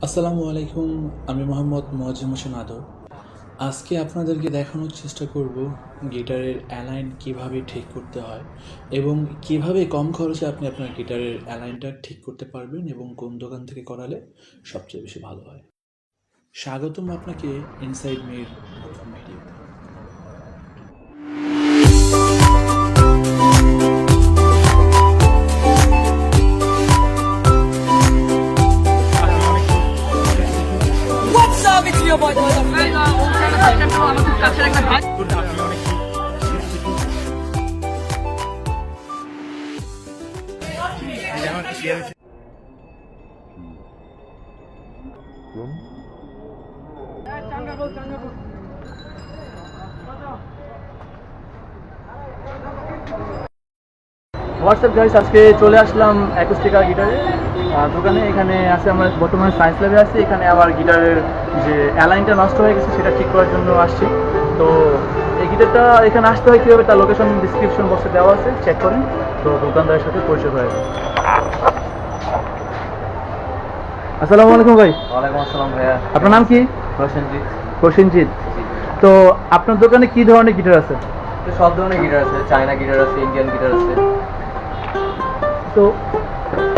আসসালামু আলাইকুম, আমি মোহাম্মদ মুয়াজ্জেম হোসেন আদর। আজকে আপনাদেরকে দেখানোর চেষ্টা করব গিটারের অ্যালাইন কিভাবে ঠিক করতে হয় এবং কিভাবে কম খরচে আপনি আপনার গিটারের অ্যালাইনটা ঠিক করতে পারবেন এবং কোন দোকান থেকে করালে সবচেয়ে বেশি ভালো হয়। স্বাগতম আপনাকে ইনসাইড মির নতুন ভিডিওতে। What's up? It's your boy আমার খুব কাছের একটা ভাই। হোয়াটসঅ্যাপ গাইস, আজকে চলে আসলাম অ্যাকুস্টিকা গিটারে দোকানে। এখানে আছে, আমরা বর্তমানে সায়েন্স ল্যাবে আছি। এখানে আবার গিটারের যে অ্যালাইনটা নষ্ট হয়ে গেছে সেটা ঠিক করার জন্য আসছি। তো এই গিটারটা এখানে আসতে হয় কীভাবে তার লোকেশন ডিসক্রিপশন বক্সে দেওয়া আছে, চেক করেন। তো দোকানদারের সাথে পরিচয় হয়ে যাবে। আসসালামু আলাইকুম ভাই। ওয়ালাইকুম আসসালাম ভাইয়া। আপনার নাম কি? প্রসেনজিৎ। প্রসেনজিৎ। তো আপনার দোকানে কি ধরনের গিটার আছে? সব ধরনের গিটার আছে, চায়না গিটার আছে, ইন্ডিয়ান গিটার আছে। তো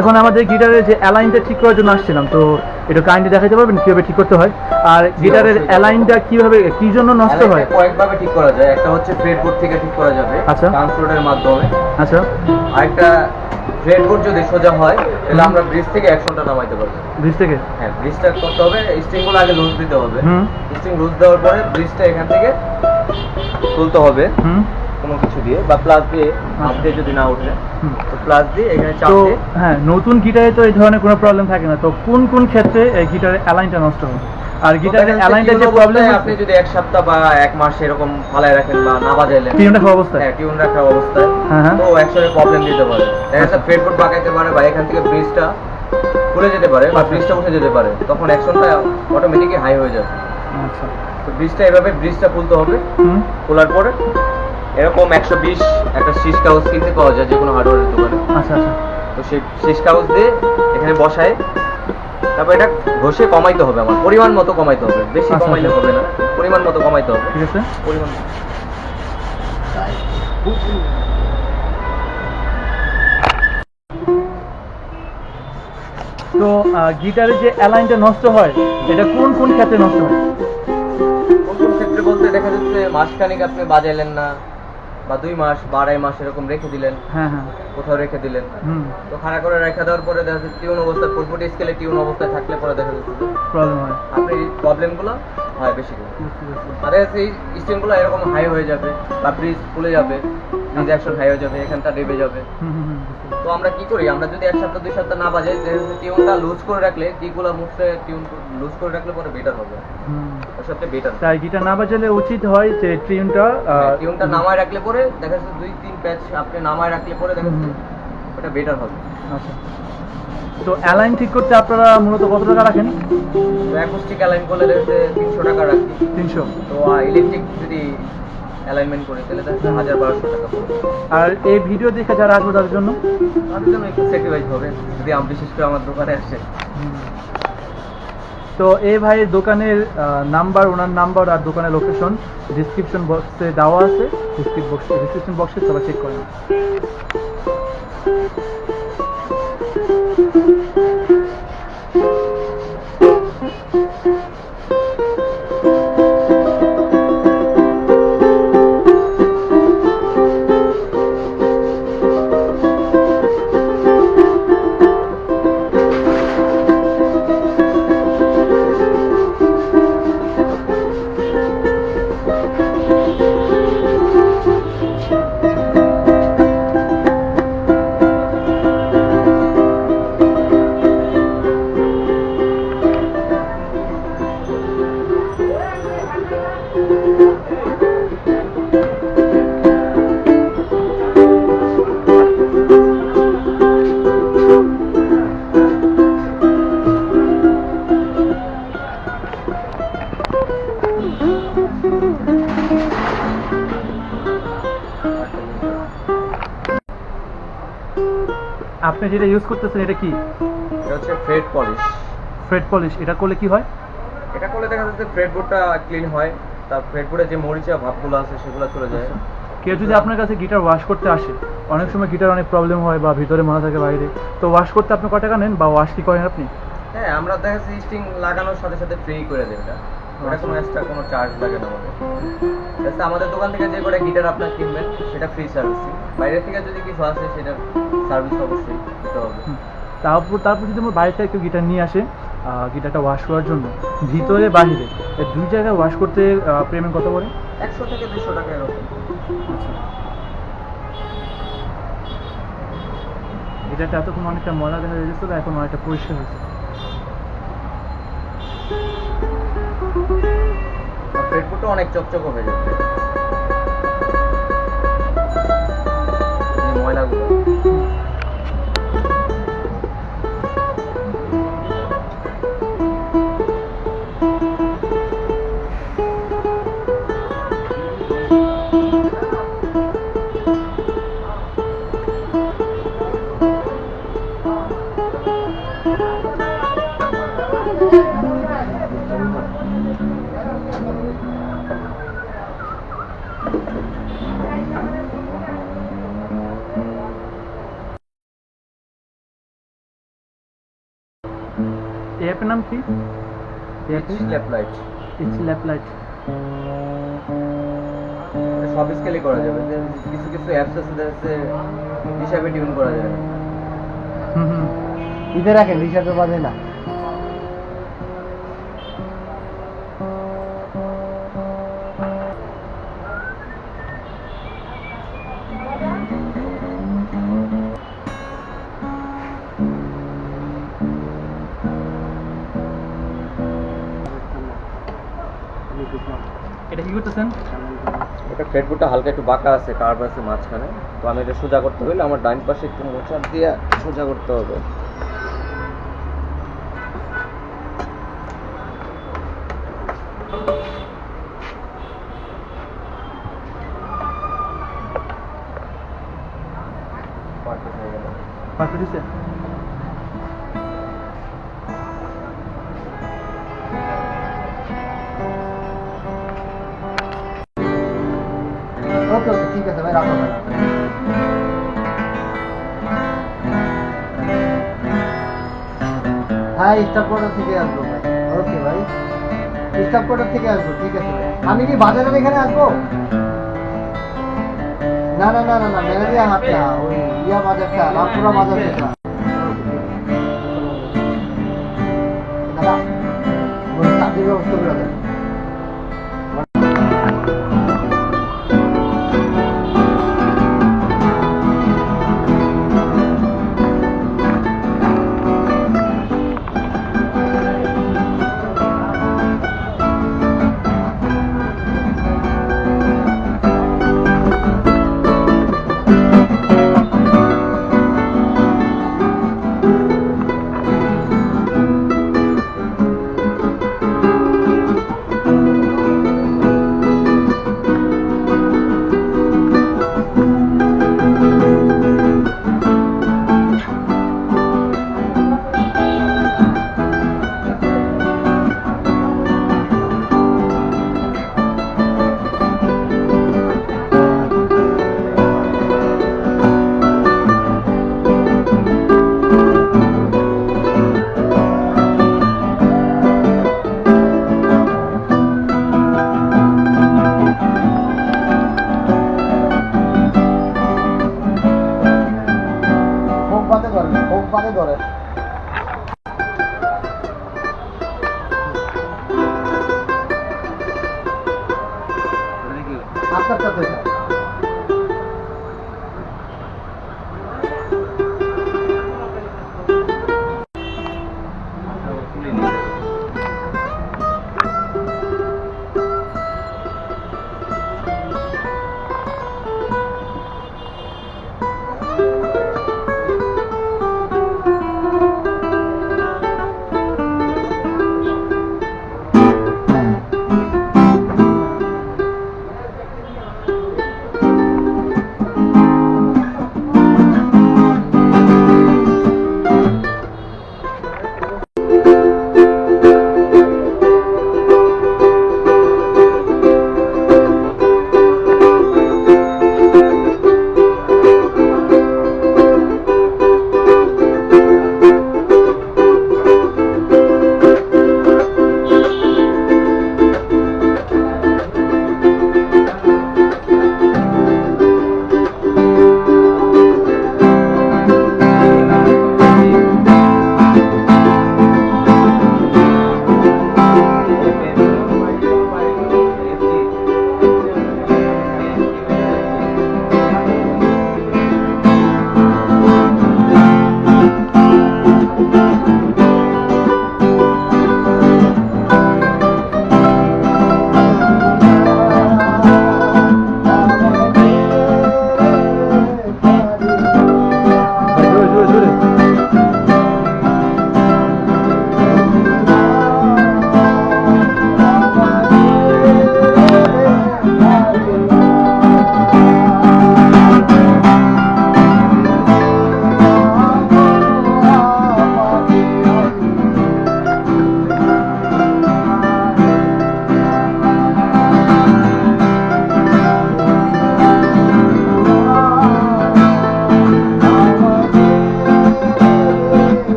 এখন আমাদের গিটারের যে অ্যালাইনটা ঠিক করার জন্য আসছিলাম, তো এটা কাইন্ডলি দেখাতে পারবেন কিভাবে ঠিক করতে হয়, আর গিটারের অ্যালাইনটা কিভাবে কি জন্য নষ্ট হয়? কয়েকভাবে ঠিক করা যায়। একটা হচ্ছে ফ্রেটবোর্ড থেকে ঠিক করা যাবে, আচ্ছা, ট্রান্সফোর্ডের মাধ্যমে। আচ্ছা, আরেকটা ফ্রেটবোর্ড যদি সোজা হয় তাহলে আমরা ব্রিজ থেকে অ্যাকশনটা নামাইতে পারবো। ব্রিজ থেকে? হ্যাঁ, ব্রিজটা করতে হবে, স্ট্রিংগুলো আগে লুজ দিতে হবে। হুম, স্ট্রিং লুজ দেওয়ার পরে ব্রিজটা এখান থেকে তুলতে হবে হুম, কোনো কিছু দিয়ে, বা প্লাস দিয়ে। হাত দিয়ে যদি না উঠে তো প্লাস দিয়ে এখানে চাপ তো দিয়ে। হ্যাঁ, নতুন গিটারে তো এই ধরনের কোনো প্রবলেম থাকে না। তো কোন কোন ক্ষেত্রে এই গিটারের অ্যালাইনটা নষ্ট হয়? আর গিটারের অ্যালাইনটা যে প্রবলেম, আপনি যদি এক সপ্তাহ বা এক মাস এরকম ফালায় রাখেন বা না বাজাইলেন টিউন রাখা অবস্থায়, হ্যাঁ টিউন রাখা অবস্থায়, হ্যাঁ, তো একসাথে প্রবলেম দিতে পারে। দেখা যাচ্ছে ফ্রেটবোর্ড বাঁকাইতে পারে বা এখান থেকে ব্রিজটা খুলে যেতে পারে বা ব্রিজটা উঠে যেতে পারে, তখন অ্যাকশনটা অটোমেটিকই হাই হয়ে যাবে। আচ্ছা, তো ব্রিজটা খুলতে হবে। হুম, খোলার পরে এরকম 120 একটা শীষ কাগজ কিনতে পাওয়া যায় যে কোনো হার্ডওয়্যারের দোকানে। আচ্ছা, আচ্ছা, তো সেই শীষ কাগজ দিয়ে এখানে বসায়, তারপর এটা ঘষে কমাইতে হবে। আমার পরিমাণ মতো কমাইতে হবে, বেশি আচ্ছা, কমাইলে হবে না, পরিমাণ মতো কমাইতে হবে। ঠিক আছে। পরিমাণ তো গিটারের যে অ্যালাইনটা নষ্ট হয় এটা কোন কোন ক্ষেত্রে নষ্ট হয়? কোন কোন ক্ষেত্রে বলতে, দেখা যাচ্ছে মাসখানেক আপনি বাজাইলেন না বা 2 মাস বা 2.5 মাস এরকম রেখে দিলেন, হ্যাঁ, হ্যাঁ, কোথাও রেখে দিলেন। হুম, তো খাড়া করে রেখে দেওয়ার পরে দেখা যাচ্ছে টিউন অবস্থায়, 440 স্কেলে টিউন অবস্থায় থাকলে পরে দেখা যাচ্ছে প্রবলেম হয়। আপনি এই প্রবলেমগুলো হয় বেশি করে। বুঝতে পেরেছি। আর এই স্ট্রিংগুলো এরকম হাই হয়ে যাবে বা ব্রিজ খুলে যাবে, ব্রিজ অ্যাকশন হাই হয়ে যাবে, এখানটা ডেবে যাবে। হুম, হুম, হুম, বুঝতে পেরেছি। তো আমরা কি করি, আমরা যদি 1 সপ্তাহ 2 সপ্তাহ না বাজাই, টিউনটা লুজ করে রাখলে, কিগুলো মুখে টিউন লুজ করে রাখলে পরে বেটার হবে, হুম, সবচেয়ে বেটার। তাই গিটার না বাজালে উচিত হয় যে টিউনটা নামায় রাখলে পরে দেখা যাচ্ছে 2-3 প্যাচ আপনি নামায় রাখলে পরে দেখা যাচ্ছে ওটা বেটার হবে। আচ্ছা, তো অ্যালাইন ঠিক করতে আপনারা মূলত কত টাকা রাখেন? তো অ্যাকোস্টিক অ্যালাইন করলে দেখা যাচ্ছে 300 টাকা রাখি। 300। তো ইলেকট্রিক যদি অ্যালাইনমেন্ট করি তাহলে দেখা যাচ্ছে 1000-1200 টাকা পড়বে। আর এই ভিডিও দেখে যারা আসবে তাদের জন্য একটু স্যাক্রিফাইস হবে যদি বিশেষ করে আমার দোকানে আসে। তো এই ভাইয়ের দোকানের নাম্বার, ওনার নাম্বার আর দোকানের লোকেশন ডিসক্রিপশন বক্সে দেওয়া আছে। ডিসক্রিপশন বক্সে সবাই চেক করেন। আপনি যেটা ইউজ করতেছেন এটা কি? এটা হচ্ছে ফ্রেট পলিশ। ফ্রেড পলিশ এটা করলে কি হয়? এটা করলে দেখা যাচ্ছে ফ্রেডবোর্ডটা ক্লিন হয়, তার ফ্রেডবোর্ডে যে মরিচা ভাবগুলো আছে সেগুলো চলে যায়। কেউ যদি আপনার কাছে গিটার ওয়াশ করতে আসে, অনেক সময় গিটার অনেক প্রবলেম হয় বা ভিতরে মনে থাকে বাইরে, তো ওয়াশ করতে আপনি কত টাকা নেন বা ওয়াশ কি করেন আপনি? হ্যাঁ, আমরা দেখা যাচ্ছে স্ট্রিং লাগানোর সাথে সাথে ফ্রি করে দেবে এটা, ওটা কোনো এক্সট্রা কোনো চার্জ লাগে না আমাদের। জাস্ট আমাদের দোকান থেকে যে করে গিটার আপনার কিনবেন সেটা ফ্রি সার্ভিসিং, বাইরে থেকে যদি কিছু আসে সেটা সার্ভিস অবশ্যই দিতে হবে। তারপর যদি আমার বাইরে থেকে কেউ গিটার নিয়ে আসে গিটারটা ওয়াশ করার জন্য, ভিতরে বাহিরে এই দুই জায়গায় ওয়াশ করতে পেমেন্ট কত করে? 100 থেকে 200 টাকা এরকম। গিটারটা এতক্ষণ অনেকটা ময়লা দেখা যাচ্ছিল, এখন অনেকটা পরিষ্কার হয়েছে। ফ্রেডবোর্ডটা অনেক চকচক হয়ে যাচ্ছে এই ময়লাগুলো। এই অ্যাপের নাম কি? Slap light slap light. সব স্কেলে করা যাবে, যে কিছু কিছু অ্যাপস আছে যাচ্ছে হিসাবে টিউন করা যায় না। ইধে রাখেন, হিসাবে বাজে না। এটা কি করতেছেন? এটা ফ্রেডবোর্ডটা হালকা একটু বাঁকা আছে, কার্ভ আছে মাঝখানে, তো আমি এটা সোজা করতে হলে আমার ডান পাশে একটু মোচড় দিয়ে সোজা করতে হবে। পারফেক্ট হয়ে গেল। পারফেক্ট হয়েছে? ওকে ওকে ঠিক আছে ভাই, রাখো ভাই। হ্যাঁ, স্টাফ কোয়ার্টার থেকে আসবো ভাই। ওকে ভাই, স্টাফ কোয়ার্টার থেকে আসবো, ঠিক আছে ভাই। আমি কি বাজারের এখানে আসবো? না না না না না, ম্যালেরিয়া হাট না, ওই ইয়া বাজারটা, রামপুরা বাজার যেটা। দাদা, ওই চাকরির ব্যবস্থা করে দেন।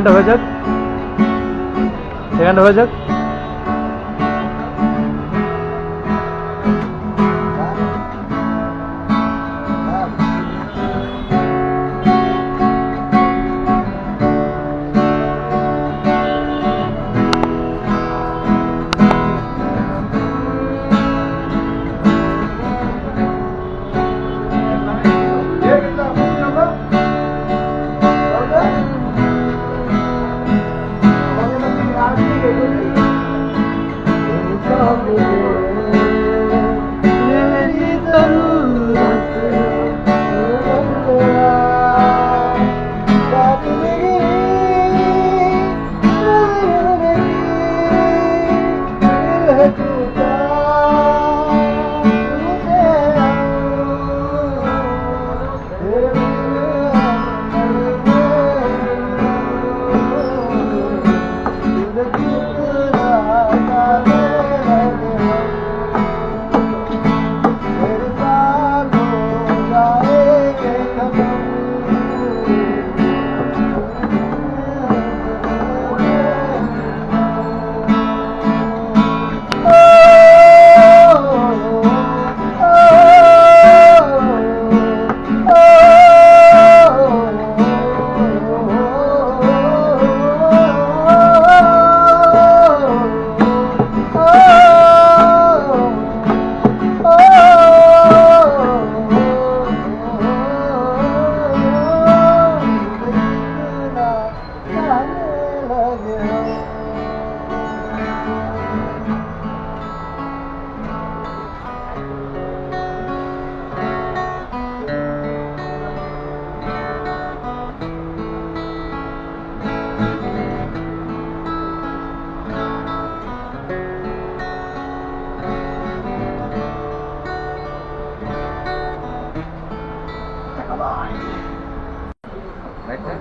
এখানটা হয়ে যাক, এখানটা হয়ে যাক।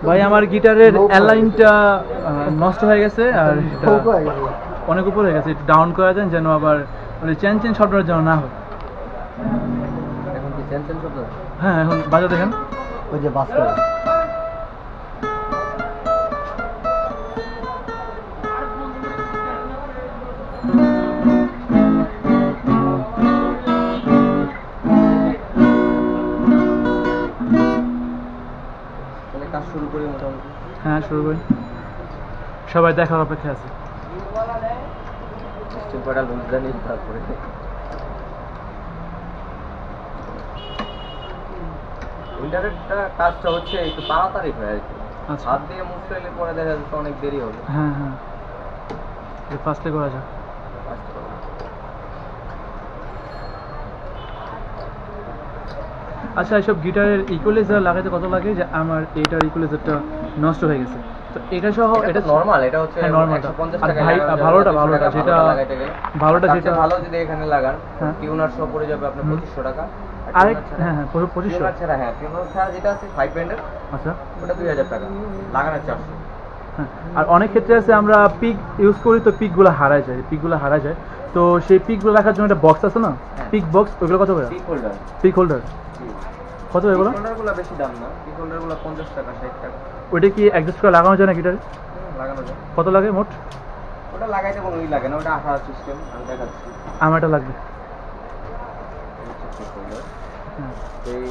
ভাই আমার গিটারের অ্যালাইনটা নষ্ট হয়ে গেছে আর এটা অনেক উপরে হয়ে গেছে, একটু ডাউন করে দেন যেন আবার ওই চেন চেন শব্দটা যেন না হয়। এখন কি চেন শব্দ? হ্যাঁ এখন বাজা দেখেন। ওই যে বাস করে তাহলে কাজ শুরু করি মোটামুটি। হ্যাঁ শুরু করি, সবাই দেখার অপেক্ষা আছে। স্টিম প্যাডাল বুঝতে নিই তারপরে। ইন্টারনেটটা কাজটা হচ্ছে একটু তাড়াতাড়ি হয় আর কি। আচ্ছা। হাত দিয়ে মুভ করলে পরে দেখা যাচ্ছে অনেক দেরি হবে। হ্যাঁ হ্যাঁ, ফার্স্টে করা যাক। আচ্ছা এইসব গিটারের ইকুয়ালাইজার লাগাতে কত লাগে? যে আমার এটার ইকুয়ালাইজারটা নষ্ট হয়ে গেছে, তো এটা সহ এটা নরমাল, এটা হচ্ছে হ্যাঁ নরমালটা। 150 আর টাকা। ভালোটা ভালোটা যেটা ভালোটা যেটা ভালো যদি এখানে লাগান হ্যাঁ। টিউনার সহ পড়ে যাবে আপনার 2500 টাকা। আরেক হ্যাঁ হ্যাঁ 2500। টিউনার ছাড়া, হ্যাঁ টিউনার ছাড়া যেটা আছে 5 ব্যান্ডের আচ্ছা ওটা 2000 টাকা, লাগানোর 400। হ্যাঁ, আর অনেক ক্ষেত্রে আছে আমরা পিক ইউজ করি তো পিকগুলো হারায় যায়, তো সেই পিকগুলো রাখার জন্য একটা বক্স আছে না, পিক বক্স, ওইগুলো কত করে? পিক হোল্ডার, পিক হোল্ডার কত এগুলো? পিক হোল্ডারগুলো বেশি দাম না, পিক হোল্ডারগুলো 50 টাকা 60 টাকা। ওইটা কি অ্যাডজাস্ট করে লাগানো যায় না গিটারে? লাগানো যায়। কত লাগে মোট? ওটা লাগাইতে কোনোই লাগে না, ওটা আঠা সিস্টেম, আমি দেখাচ্ছি। আমার এটা লাগবে। পিক হোল্ডার হ্যাঁ এই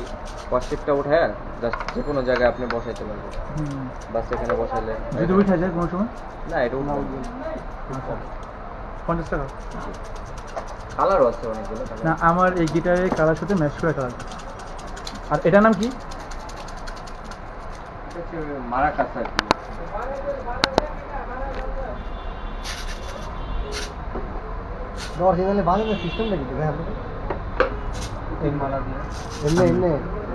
ওয়াশিপটা উঠায় জাস্ট যে কোনো জায়গায় আপনি বসাইতে পারবেন। হুম, বাস এখানে বসাইলে যদি উঠে যায় কোনো সময়? না, এটা উঠাও। 50 টাকা? কালারও আছে অনেকগুলো না কালার। আমার এই গিটারের কালার সাথে ম্যাচ করে কালার। আর এটার নাম কি? এটা হচ্ছে মারাকাস আর কি। অরিজিনালি বাজানোর সিস্টেমটা কি ভাই আপনাদের? তিন মালা দিয়ে এমনি এমনি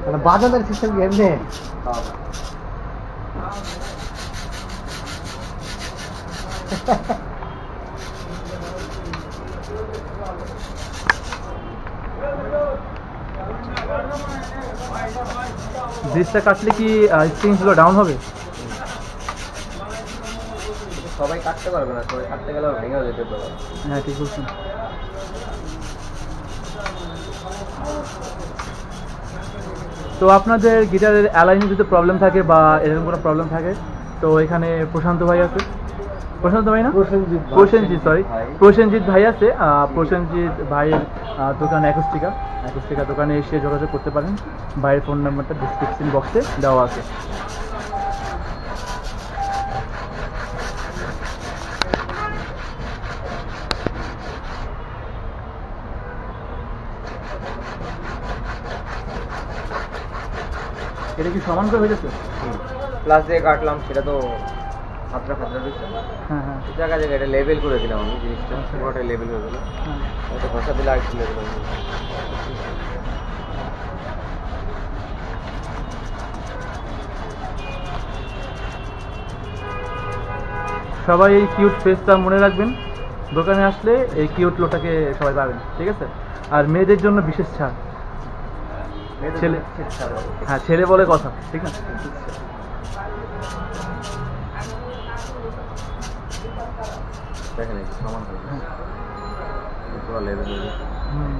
মানে বাজানোর সিস্টেম কি এমনি? হ্যাঁ। ব্রিজটা কাটলে কি স্ট্রিংসগুলো ডাউন হবে? সবাই কাটতে পারবে না, সবাই কাটতে গেলে ভেঙেও যেতে পারে। হ্যাঁ ঠিক বলছেন। তো আপনাদের গিটারের অ্যালাইনে যদি প্রবলেম থাকে বা এরকম কোনো প্রবলেম থাকে তো তো এখানে প্রশান্ত ভাই আছে, প্রশান্ত ভাই না, প্রসেনজিৎ ভাই। প্রসেনজিৎ ভাই আছে। প্রসেনজিৎ ভাইয়ের দোকান একুস্টিকা দোকানে এসে যোগাযোগ করতে পারেন। ভাইয়ের ফোন নাম্বারটা ডিসক্রিপশন বক্সে দেওয়া আছে। এটা কি সমান করে হয়ে যাচ্ছে? প্লাস দিয়ে কাটলাম, সেটা তো খাতরা দিচ্ছে। হ্যাঁ হ্যাঁ জায়গায় এটা লেবেল করে দিলাম আমি, জিনিসটা পুরোটা লেবেল হয়ে গেলো। হ্যাঁ। হয়তো ভাষা দিলে আর একটু লেবেল হয়ে গেলো। সবাই এই কিউট ফেসটা মনে রাখবেন, দোকানে আসলে এই কিউট লোটাকে সবাই পাবেন, ঠিক আছে? আর মেয়েদের জন্য বিশেষ ছাড়, ছেলে হ্যাঁ ছেলে বলে কথা, ঠিক আছে? দেখেন এই সমান হয়ে গেছে, পুরো লেবেল হয়ে গেছে। হুম।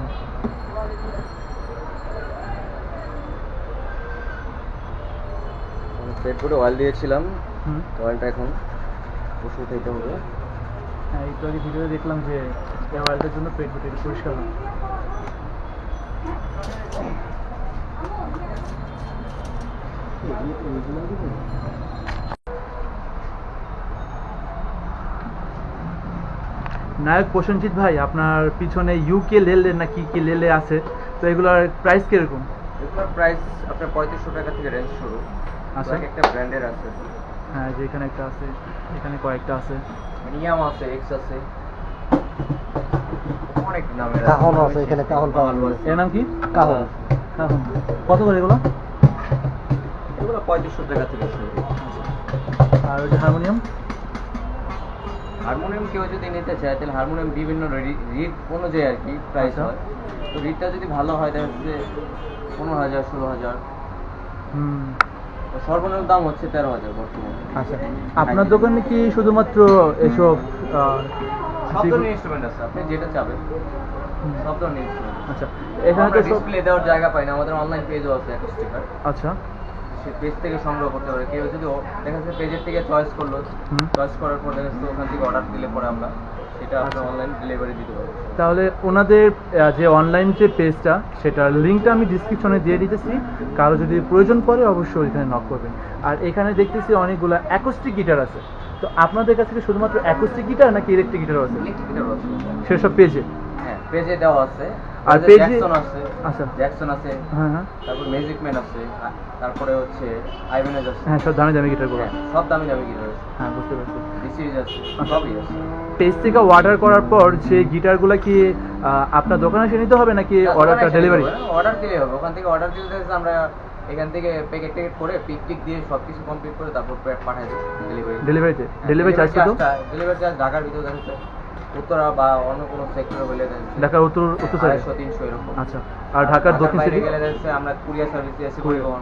পেট পুরো অয়েল দিয়েছিলাম, হুম। অয়েলটা এখন ওষুধ উঠাইতে হবে। হ্যাঁ একটু আগে ভিডিওতে দেখলাম যে অয়েলটার জন্য পেট ফুটে পরিষ্কার হয়। নায়ক প্রসেনজিৎ ভাই, আপনার পিছনে ইউকে লেলে না কি লেলে আছে, তো এগুলোর প্রাইস কিরকম? এগুলোর প্রাইস আপনার 3500 টাকা থেকে রেঞ্জ শুরু। আচ্ছা। এক একটা ব্র্যান্ডের আছে, হ্যাঁ যে এখানে একটা আছে, এখানে কয়েকটা আছে। মিনিয়াম আছে, এক্স আছে, অনেক নামের কাহন আছে, এখানে কাহন পাওয়া যাবে। এর নাম কি? কাহন। কাহন। কত করে এগুলো? এগুলো 3500 টাকা থেকে শুরু। আর ওই যে হারমোনিয়াম? হারমোনিয়াম কেউ যদি নিতে চায় তাহলে হারমোনিয়াম বিভিন্ন রিড অনুযায়ী আর কি প্রাইস আচ্ছা। হয়। তো রিডটা যদি ভালো হয় তাহলে হচ্ছে 15,000 16,000। হুম। তো সর্বনিম্ন দাম হচ্ছে 13,000 বর্তমানে। আচ্ছা, আপনার দোকানে কি শুধুমাত্র এসব সব ধরনের ইনস্ট্রুমেন্ট আছে, আপনি যেটা চাবেন সব ধরনের ইনস্ট্রুমেন্ট। আচ্ছা, এখানে তো সব ডিসপ্লে দেওয়ার জায়গা পাই না, আমাদের অনলাইন পেজও আছে অ্যাকোস্টিকার, আচ্ছা। সে পেজ থেকে সংগ্রহ করতে পারে। কেউ যদি দেখা যাচ্ছে পেজের থেকে চয়েস করলো, হুম। চয়েস করার পর দেখা যাচ্ছে ওখান থেকে অর্ডার দিলে পরে আমরা সেটা আপনার অনলাইন ডেলিভারি দিতে পারবো। তাহলে ওনাদের যে অনলাইন যে পেজটা, সেটার লিঙ্কটা আমি ডিসক্রিপশনে দিয়ে দিতেছি। কারো যদি প্রয়োজন পড়ে অবশ্যই এখানে নক করবেন। আর এখানে দেখতেছি অনেকগুলো অ্যাকোস্টিক গিটার আছে। তো আপনাদের কাছে কি শুধুমাত্র অ্যাকোস্টিক গিটার নাকি ইলেকট্রিক গিটার আছে ইলেকট্রিক গিটার আছে, সেসব পেজে? হ্যাঁ পেজে দেওয়া আছে। আর পেজে পেজে জ্যাকসন আছে, আচ্ছা। জ্যাকসন আছে, হ্যাঁ হ্যাঁ তারপর ম্যাজিক ম্যান আছে, তারপরে হচ্ছে আইভেনেজ আছে। হ্যাঁ, সব দামি দামি গিটারগুলো। হ্যাঁ, সব দামি দামি গিটার আছে, হ্যাঁ বুঝতে পারছি। ডিসিজ আছে, সবই আছে। পেজ থেকে অর্ডার করার পর সেই গিটারগুলো কি আপনার দোকানে এসে নিতে হবে নাকি অর্ডারটা ডেলিভারি? অর্ডার দিলেই হবে, ওখান থেকে অর্ডার দিলে দেখা যাচ্ছে আমরা এখান থেকে প্যাকেট করে পিক দিয়ে সবকিছু কমপ্লিট করে তারপর পাঠিয়ে দিই ডেলিভারি। ডেলিভারিতে ডেলিভারি চার্জ কত? ডেলিভারি চার্জ ঢাকার ভিতরে দেখা যাচ্ছে উত্তরা বা অন্য কোনো সেক্টরে হলে ঢাকার উত্তর সাইডে? 250-300 এরকম। আচ্ছা, আর ঢাকার দক্ষিণ বাইরে সাইডে? গেলে দেখা যাচ্ছে আমরা কুরিয়ার সার্ভিস দিয়েছি, পরিবহন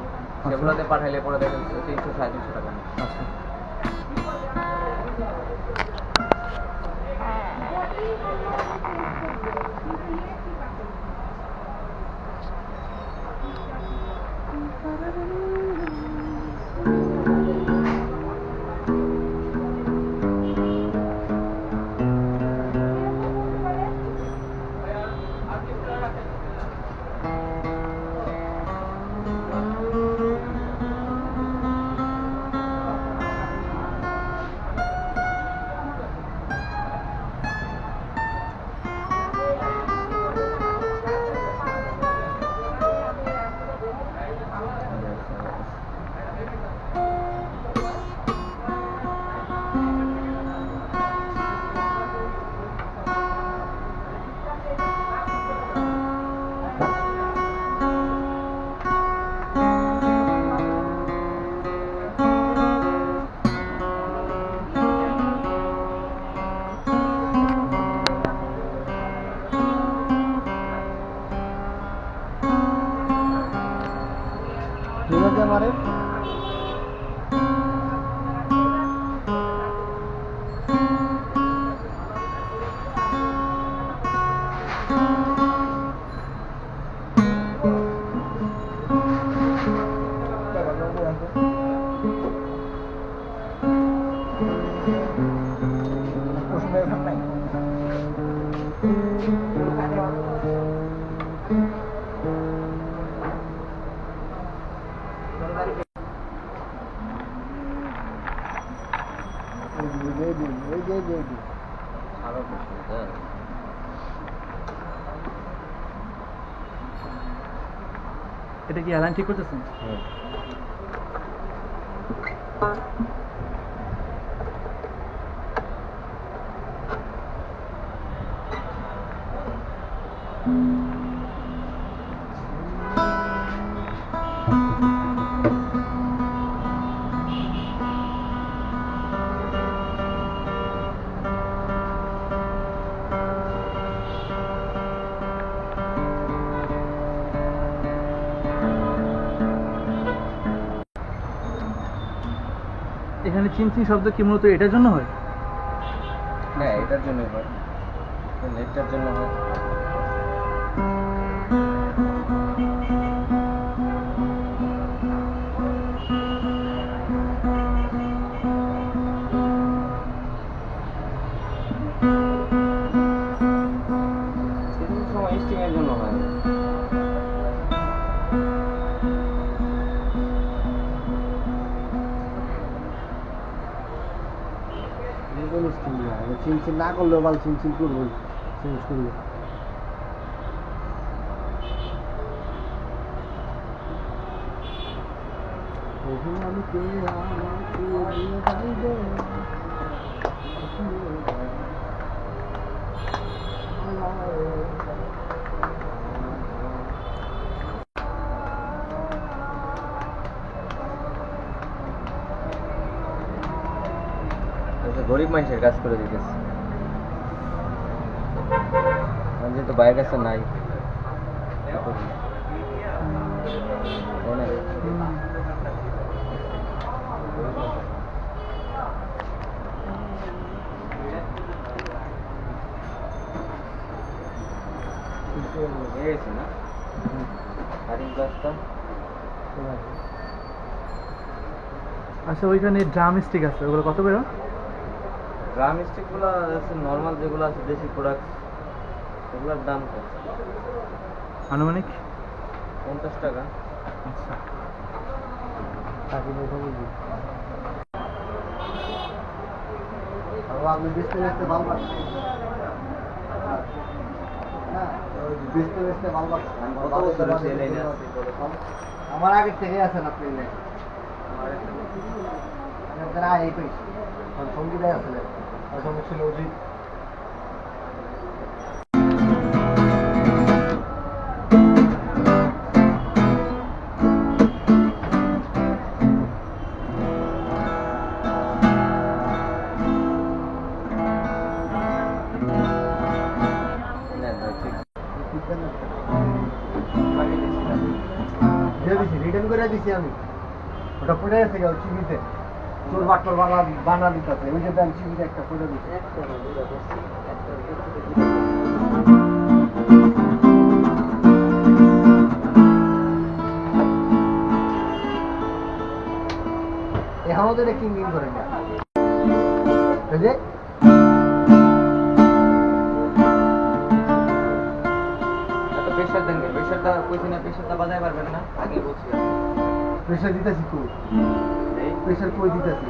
সেগুলোতে পাঠাইলে পরে দেখা যাচ্ছে 300-350 টাকা নেয়। আচ্ছা। ঠিক আছে আমারে এটা কি অ্যালাইন ঠিক করতেছেন? এখানে চিনচিন শব্দ কি মূলত এটার জন্য হয়? হ্যাঁ, এটার জন্যই হয়, নেটটার জন্য হয়। সেগুলো সময় স্টিং এর জন্য হয়। চিনচিন না করলেও ভালো, চিনচিন করবো, চেঞ্জ করবো। গরিব মানুষের কাজ করে দিতেছে, যেহেতু বাইরের কাছে নাই। অনেক গেছে না কারিং কাজটা। আচ্ছা, ওইখানে ড্রাম স্টিক আছে, ওগুলো কত করে? গ্রাম স্টিকগুলো আছে নর্মাল, যেগুলো আছে দেশি প্রোডাক্ট, এগুলোর দাম কত? আনুমানিক 50 টাকা। আচ্ছা, আপনি বেচতে বেচতে ভালো পাচ্ছেন? হ্যাঁ, বেচতে বেচতে ভালো পাচ্ছেন। কত বছর হচ্ছে এই লাইনে আছে? আমার আগে থেকে আছেন আপনি এই লাইনে। আপনার এই পেয়েছি সঙ্গীতাই আসলে সঙ্গে ছিল অজিত। রিটার্ন করে দিছি আমি, ওটা পড়ে গেছে গেল চিবিতে, চোর বাট্টর বানা দিতেছে, ওই যে দেন চিবিতে একটা পড়ে দিচ্ছে। এখনও তো এটা কিং কিং করে না, এই যে এত প্রেশার দেন, প্রেশারটা কইছি না, প্রেশারটা বাজায় পারবেন না, আগে বলছি। প্রেশার দিতেছি কই, প্রেশার কই দিতেছি